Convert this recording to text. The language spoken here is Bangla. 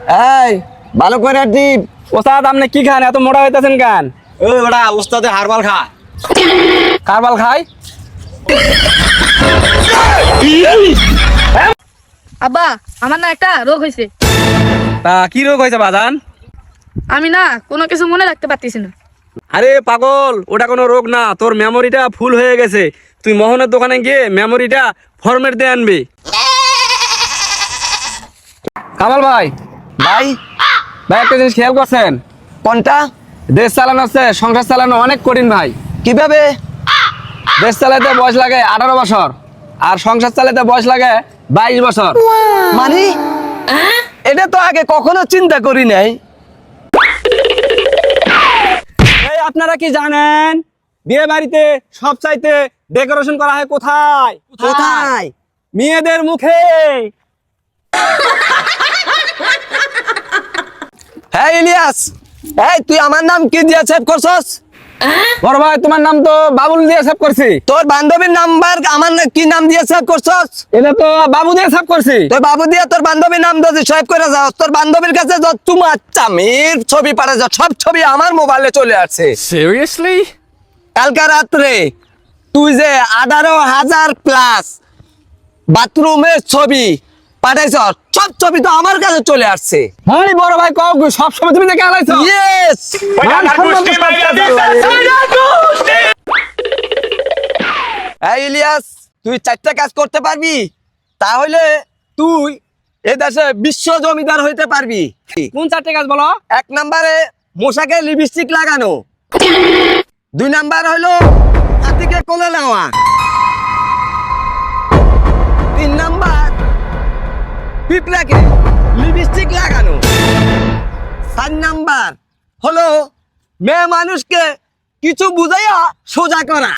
এই ভালো করে টিপ। ওস্তাদ আপনি কি খান এত মোটা হইতেছেন কেন? ওই বেটা উস্তাদে হারবাল খা। কারবাল খাই? আব্বা আমার না একটা রোগ হয়েছে। তা কি রোগ হয়েছে বাজান? আমি না কোনো কিছু মনে রাখতে পারতেছি না। আরে পাগল, ওটা কোনো রোগ না, তোর মেমোরিটা ফুল হয়ে গেছে। তুই মোহনের দোকানে গিয়ে মেমোরিটা ফরম্যাট দিয়ে আনবি। কামাল ভাই, ভাই ভাই একটা জিনিস খেয়াল করছেন? কোনটা? দেশ চালানো আছে, সংসার চালানো অনেক কঠিন ভাই। কিভাবে? দেশ চালাতে বয়স লাগে 18 বছর, আর সংসার চালাতে বয়স লাগে 22 বছর। মানে এটা তো আগে কখনো চিন্তা করি নাই। এই আপনারা কি জানেন বিয়ে বাড়িতে সব চাইতে ডেকোরেশন করা হয় কোথায়? কোথায়? মেয়েদের মুখে। হ্যাঁ ইলিয়াস, এই তুই আমার নাম কি দিয়ে সেভ করছস? বড় ভাই তোমার নাম তো বাবুল দিয়ে সেভ করছি। তোর বান্ধবীর নাম্বার আমার কি নাম দিয়ে সেভ করছস? এটা তো বাবু দিয়ে সেভ করছি। তোর বাবু দিয়ে তোর বান্ধবীর নাম দিয়ে সেভ করে যাও। তোর বান্ধবীর কাছে যত তোমার চামির ছবি পাঠা যাও, সব ছবি আমার মোবাইলে চলে আসছে। সিরিয়াসলি? কালকা রাত্রে তুই যে 18,000 প্লাস বাথরুমের ছবি পাঠাইছ, সব ছবি তো আমার কাছে চলে আসছে। হ্যাঁ বড় ভাই কও সব সময় তুমি দেখে আলাইছো। ইয়েস। এই ইলিয়াস, তুই 4টা কাজ করতে পারবি, তাহলে তুই এ দেশে বিশ্ব জমিদার হইতে পারবি। কোন 4টে কাজ বলো? 1 নম্বরে মশাকে লিপস্টিক লাগানো, 2 নাম্বার হলো হাতিকে কোলে নেওয়া, 3 নাম্বার পিঁপড়াকে লিপস্টিক লাগানো, 4 নাম্বার হলো মেয়ে মানুষকে কিছু বুঝাইয়া সোজা করা।